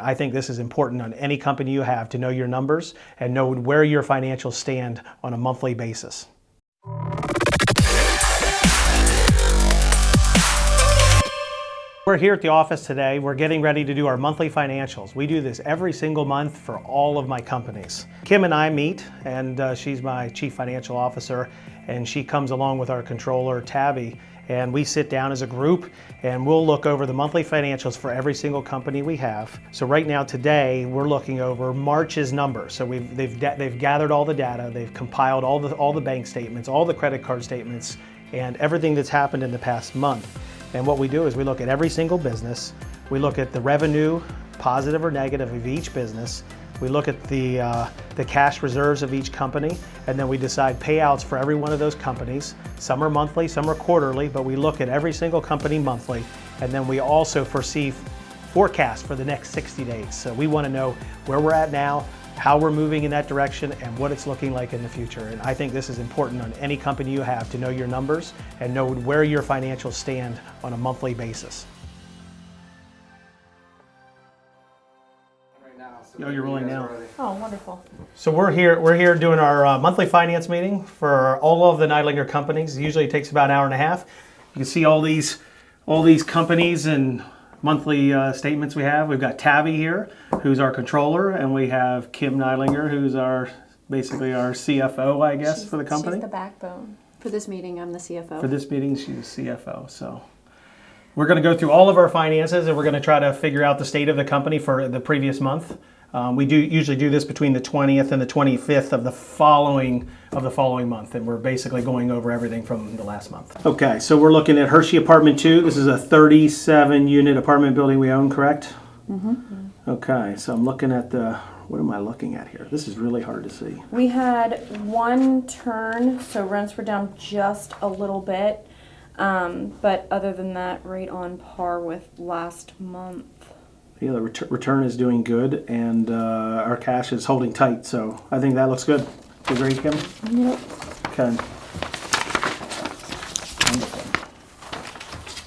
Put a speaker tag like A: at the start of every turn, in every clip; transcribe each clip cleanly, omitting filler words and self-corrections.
A: I think this is important on any company you have to know your numbers and know where your financials stand on a monthly basis. We're here at the office today. We're getting ready to do our monthly financials. We do this every single month for all of my companies. Kim and I meet, and she's my Chief Financial Officer, and she comes along with our controller, Tabby, and we sit down as a group and we'll look over the monthly financials for every single company we have. So right now today we're looking over March's numbers. So they've gathered all the data, they've compiled all the bank statements, all the credit card statements, and everything that's happened in the past month. And what we do is we look at every single business, we look at the revenue, positive or negative, of each business, we look at the cash reserves of each company, and then we decide payouts for every one of those companies. Some are monthly, some are quarterly, but we look at every single company monthly, and then we also foresee forecasts for the next 60 days. So we want to know where we're at now, how we're moving in that direction, and what it's looking like in the future. And I think this is important on any company you have to know your numbers and know where your financials stand on a monthly basis. Oh, you're rolling now.
B: Oh, wonderful.
A: So we're here doing our monthly finance meeting for all of the Neidlinger companies. Usually it takes about an hour and a half. You can see all these companies and monthly statements we have. We've got Tabby here, who's our controller, and we have Kim Neidlinger, who's basically our CFO, I guess, for the company.
B: She's the backbone.
C: For this meeting, I'm the CFO.
A: For this meeting, she's the CFO. So we're going to go through all of our finances, and we're going to try to figure out the state of the company for the previous month. We usually do this between the 20th and the 25th of the following month, and we're basically going over everything from the last month. Okay, so we're looking at Hershey Apartment 2. This is a 37-unit apartment building we own, correct? Mm-hmm. Okay, so I'm looking at what am I looking at here? This is really hard to see.
B: We had one turn, so rents were down just a little bit, but other than that, right on par with last month.
A: Yeah, the return is doing good, and our cash is holding tight, so I think that looks good. You agree, Kim?
B: Yep.
A: Okay.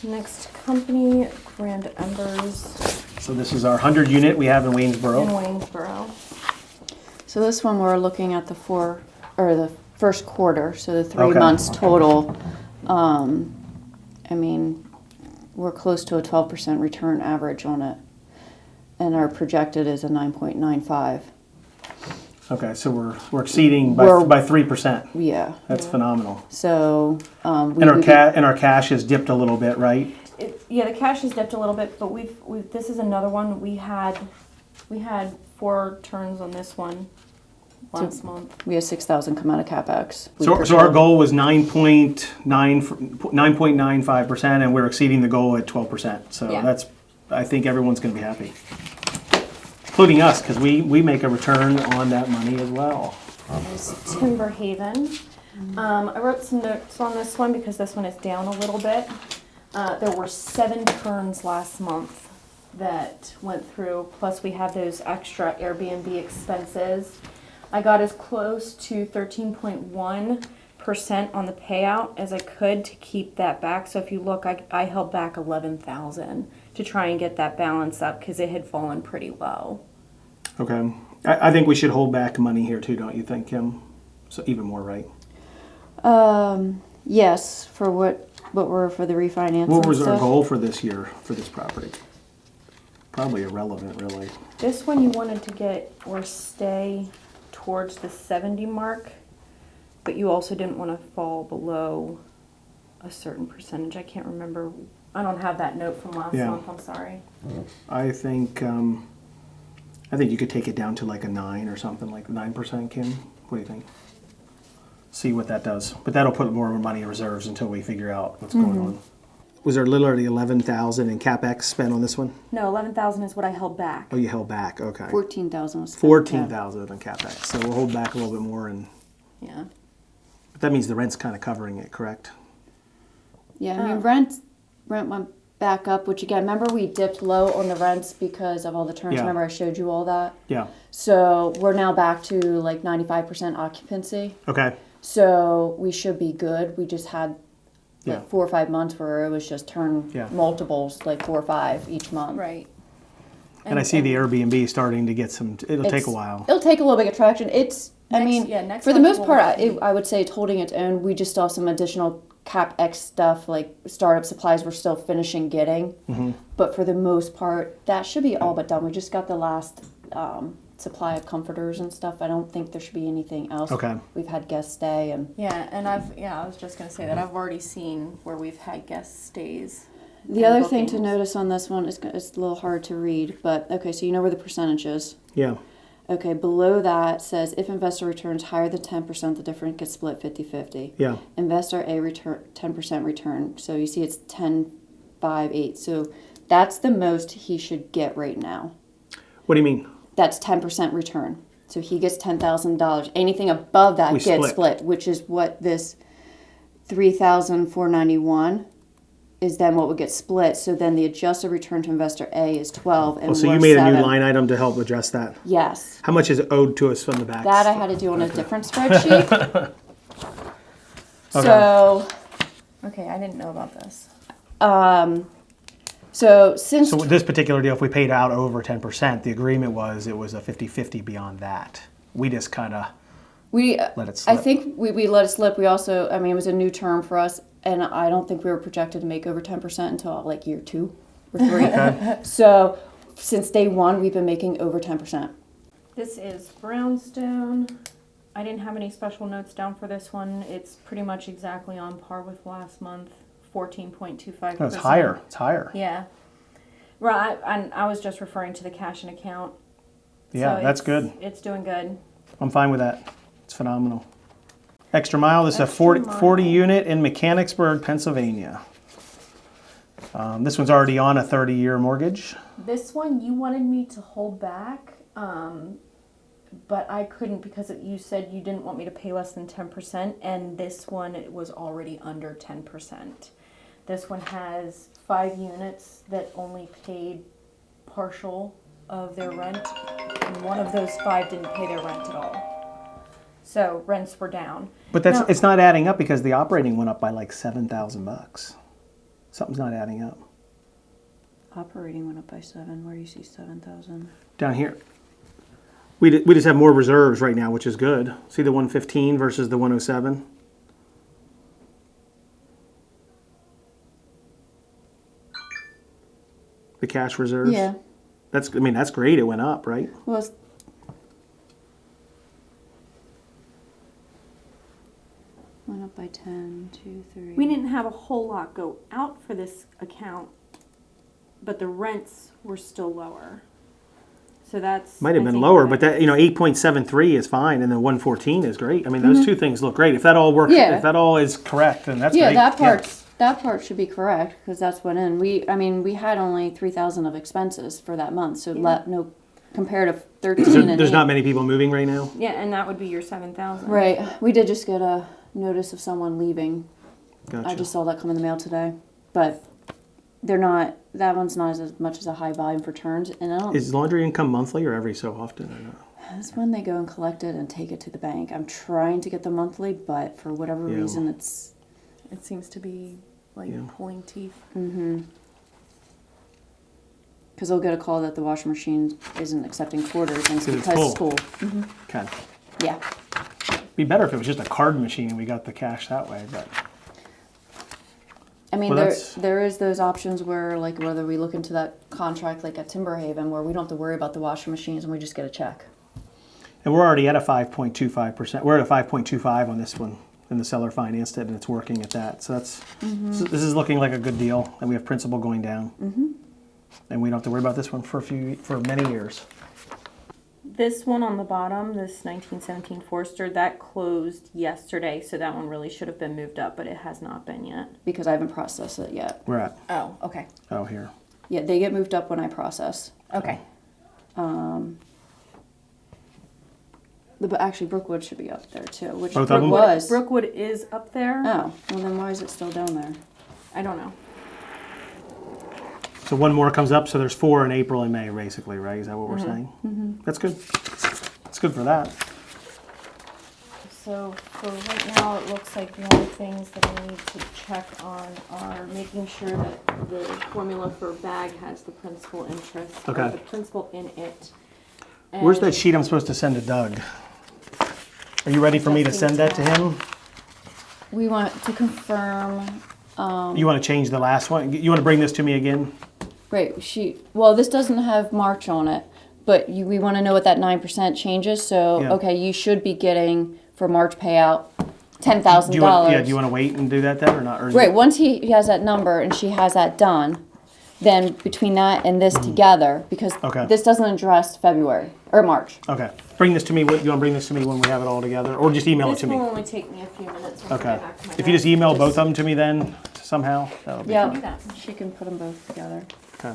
B: Next company, Grand Embers
A: So this is our 100-unit we have in Waynesboro.
B: in Waynesboro.
C: So this one we're looking at the first quarter, so the 3
A: Okay.
C: months total. I mean, we're close to a 12% return average on it, and our projected is a 9.95.
A: Okay, so we're exceeding by 3%.
C: Yeah.
A: That's phenomenal.
C: So
A: And our cash has dipped a little bit, right?
B: Yeah, the cash has dipped a little bit, but this is another one. We had 4 turns on this one last month.
C: we have 6,000 come out of CapEx.
A: So our goal was 9.95%, and we're exceeding the goal at 12%. So
B: Yeah.
A: I think everyone's going to be happy, including us, because we make a return on that money as well.
B: There's Timber Haven. I wrote some notes on this one because this one is down a little bit. There were 7 turns last month that went through, plus we have those extra Airbnb expenses. I got as close to 13.1% on the payout as I could to keep that back. So if you look, I held back 11,000 to try and get that balance up because it had fallen pretty low.
A: Okay. I think we should hold back money here too, don't you think, Kim? So even more, right?
C: Yes, for what were for the refinance.
A: What was
C: and
A: our
C: stuff.
A: goal for this year for this property? Probably irrelevant, really.
B: This one you wanted to get or stay towards the 70 mark, but you also didn't want to fall below a certain percentage. I can't remember. I don't have that note from last month. I'm sorry.
A: I think you could take it down to like a 9 or something, like 9%, Kim. What do you think? See what that does. But that'll put more money in reserves until we figure out what's going on. Was there literally 11,000 in CapEx spent on this one?
B: No, 11,000 is what I held back.
A: Oh, you held back. Okay.
C: 14,000 was spent.
A: 14,000 on CapEx. So we'll hold back a little bit more, and
C: Yeah.
A: but that means the rent's kind of covering it, correct?
C: Yeah, I mean, rent went back up, which again, remember we dipped low on the rents because of all the turns.
A: Yeah.
C: Remember I showed you all that?
A: Yeah.
C: So we're now back to like 95% occupancy.
A: Okay.
C: So we should be good. We just had
A: Yeah.
C: like 4 or 5 months where it was just turn
A: Yeah.
C: multiples, like 4 or 5 each month.
B: Right.
A: And I see the Airbnb starting to get some, it'll take a while.
C: It'll take a little bit of traction.
B: Next
C: For the
B: month
C: most
B: we'll
C: part,
B: see.
C: I would say it's holding its own. We just saw some additional CapEx stuff, like startup supplies we're still finishing getting.
A: Mm-hmm.
C: But for the most part, that should be all but done. We just got the last supply of comforters and stuff. I don't think there should be anything else.
A: Okay.
C: We've had guests stay and
B: Yeah, and I was just gonna say that I've already seen where we've had guest stays.
C: the
B: and
C: other thing to
B: bookings.
C: notice on this one is it's a little hard to read, but okay, so you know where the percentage is.
A: Yeah.
C: Okay, below that says if investor returns higher than 10%, the difference gets split 50-50.
A: Yeah.
C: Investor A return 10% return. So you see it's 10, 5, 8. So that's the most he should get right now.
A: What do you mean?
C: That's 10% return. So he gets $10,000. Anything above that
A: We
C: gets
A: split.
C: which is what this 3,491 is then what would get split. So then the adjusted return to investor A is 12 and
A: Oh, so
C: we're
A: you made a
C: 7.
A: new line item to help address that.
C: Yes.
A: How much is owed to us from the back?
C: That I had to do on a different spreadsheet. So,
B: Okay, I didn't know about this.
C: so since
A: So with this particular deal, if we paid out over 10%, the agreement was it was a 50-50 beyond that. We just kind of
C: we,
A: let it slip.
C: I think we let it slip. We also, I mean, it was a new term for us, and I don't think we were projected to make over 10% until like year 2 or 3. So since day 1, we've been making over 10%.
B: This is Brownstone. I didn't have any special notes down for this one. It's pretty much exactly on par with last month, 14.25%.
A: No, it's higher. It's higher.
B: Yeah. Right, and I was just referring to the cash and account.
A: Yeah,
B: So
A: that's
B: it's-
A: good.
B: It's doing good.
A: I'm fine with that. It's phenomenal. Extra Mile, this is a
B: Extra
A: 40
B: Mile.
A: unit in Mechanicsburg, Pennsylvania. This one's already on a 30-year mortgage.
B: This one you wanted me to hold back, but I couldn't because you said you didn't want me to pay less than 10%, and this one it was already under 10%. This one has 5 units that only paid partial of their rent, and one of those 5 didn't pay their rent at all. So rents were down.
A: But that's
B: No.
A: it's not adding up because the operating went up by like $7,000. Something's not adding up.
C: Operating went up by 7. Where do you see 7,000?
A: Down here. We just have more reserves right now, which is good. See the 115 versus the 107? The cash reserves?
C: Yeah.
A: That's great. It went up, right?
C: Well, it's, went up by 10, 2, 3.
B: We didn't have a whole lot go out for this account, but the rents were still lower. So that's
A: Might have
B: I
A: been
B: think,
A: lower,
B: what
A: but
B: it
A: that 8.73 is fine, and then 114 is great. I mean, those two things look great. If that all works,
C: Yeah.
A: if that all is correct, then that's
C: Yeah,
A: great.
C: that part should be correct because that's what in. We had only 3,000 of expenses for that month, so no comparative 13 and
A: There's
C: 8.
A: not many people moving right now.
B: Yeah, and that would be your 7,000.
C: Right. We did just get a notice of someone leaving.
A: Gotcha.
C: I just saw that come in the mail today, but they're not. That one's not as much as a high volume for turns, and I don't.
A: Is laundry income monthly or every so often? Or not?
C: That's when they go and collect it and take it to the bank. I'm trying to get the monthly, but for whatever
A: Yeah.
C: reason, it's
B: It seems to be like
A: Yeah.
B: pulling teeth.
C: because they'll get a call that the washing machine isn't accepting quarters, and it's
A: 'Cause it's
C: because
A: full.
C: school.
A: Okay.
C: Yeah.
A: Be better if it was just a card machine and we got the cash that way, but
C: I mean,
A: Well,
C: there
A: that's-
C: there is those options where, like, whether we look into that contract, like at Timberhaven, where we don't have to worry about the washing machines and we just get a check.
A: and we're already at a 5.25%. We're at a 5.25 on this one, and the seller financed it, and it's working at that. So that's this is looking like a good deal, and we have principal going down, and we don't have to worry about this one for many years.
B: This one on the bottom, this 1917 Forester, that closed yesterday, so that one really should have been moved up, but it has not been yet.
C: Because I haven't processed it yet.
A: We're at
B: Oh, okay.
A: here.
C: Yeah, they get moved up when I process.
B: Okay.
C: But actually, Brookwood should be up there too, which
A: Both of them?
C: Brookwood was.
B: Brookwood is up there.
C: Oh, well then why is it still down there?
B: I don't know.
A: So one more comes up, so there's 4 in April and May, basically, right? Is that what we're saying? That's good. That's good for that.
B: So for right now, it looks like the only things that I need to check on are making sure that the formula for BAG has the principal interest, or
A: Okay.
B: the principal in it.
A: Where's
B: And
A: that sheet I'm supposed to send to Doug? Are you ready for me to send that to him?
C: We want to confirm,
A: You want to change the last one? You want to bring this to me again?
C: right, well, this doesn't have March on it, but we want to know what that 9% changes, so,
A: Yeah.
C: okay, you should be getting, for March payout, $10,000.
A: Yeah, do you want to wait and do that then or not? Or is
C: Right,
A: it-
C: once he has that number and she has that done, then between that and this together, because
A: Okay.
C: this doesn't address February, or March.
A: Okay. Bring this to me. You want to bring this to me when we have it all together? Or just email it
B: this
A: to
B: will
A: me?
B: only take me a few minutes. once I
A: Okay.
B: get back to my
A: If you just
B: desk.
A: email both of them to me then somehow, that'll be
C: Yeah,
B: do that.
C: she can put them both together.
A: okay.